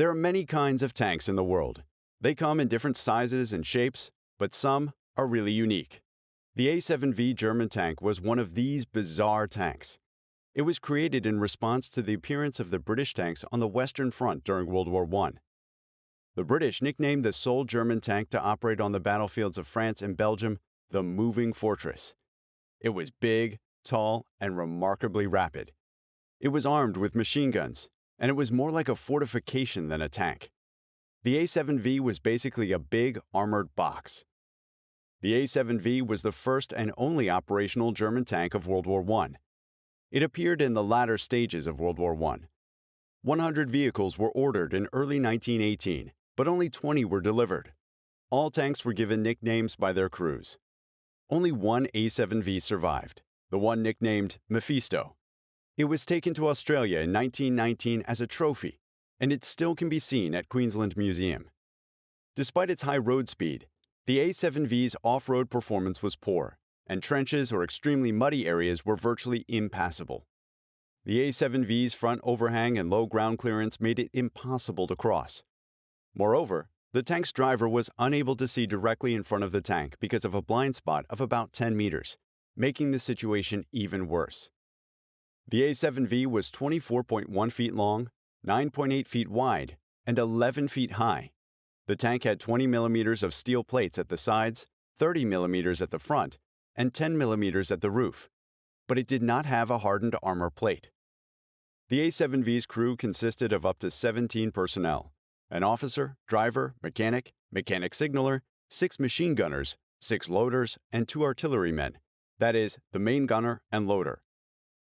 There are many kinds of tanks in the world. They come in different sizes and shapes, but some are really unique. The A7V German tank was one of these bizarre tanks. It was created in response to the appearance of the British tanks on the Western Front during World War I. The British nicknamed the sole German tank to operate on the battlefields of France and Belgium the Moving Fortress. It was big, tall, and remarkably rapid. It was armed with machine guns, and it was more like a fortification than a tank. The A7V was basically a big, armored box. The A7V was the first and only operational German tank of World War I. It appeared in the latter stages of World War I. 100 vehicles were ordered in early 1918, but only 20 were delivered. All tanks were given nicknames by their crews. Only one A7V survived, the one nicknamed Mephisto. It was taken to Australia in 1919 as a trophy, and it still can be seen at Queensland Museum. Despite its high road speed, the A7V's off-road performance was poor, and trenches or extremely muddy areas were virtually impassable. The A7V's front overhang and low ground clearance made it impossible to cross. Moreover, the tank's driver was unable to see directly in front of the tank because of a blind spot of about 10 meters, making the situation even worse. The A7V was 24.1 feet long, 9.8 feet wide, and 11 feet high. The tank had 20 millimeters of steel plates at the sides, 30 millimeters at the front, and 10 millimeters at the roof, but it did not have a hardened armor plate. The A7V's crew consisted of up to 17 personnel: an officer, driver, mechanic signaler, 6 machine gunners, 6 loaders, and 2 artillerymen, that is, the main gunner and loader.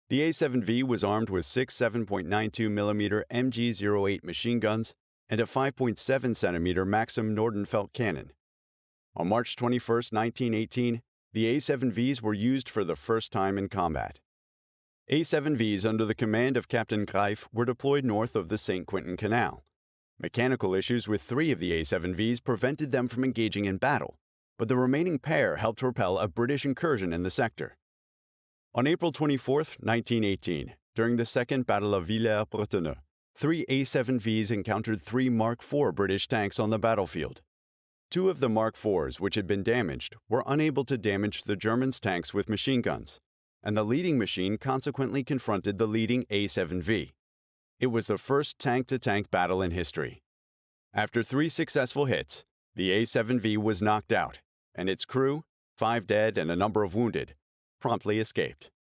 The A7V was armed with 6 7.92 mm MG08 machine guns and a 5.7 cm Maxim Nordenfeldt cannon. On March 21, 1918, the A7Vs were used for the first time in combat. A7Vs under the command of Captain Greif were deployed north of the St. Quentin Canal. Mechanical issues with 3 of the A7Vs prevented them from engaging in battle, but the remaining pair helped repel a British incursion in the sector. On April 24, 1918, during the Second Battle of Villers-Bretonneux, 3 A7Vs encountered 3 Mark IV British tanks on the battlefield. 2 of the Mark IVs, which had been damaged, were unable to damage the Germans' tanks with machine guns, and the leading machine consequently confronted the leading A7V. It was the first tank-to-tank battle in history. After 3 successful hits, the A7V was knocked out, and its crew, 5 dead and a number of wounded, promptly escaped.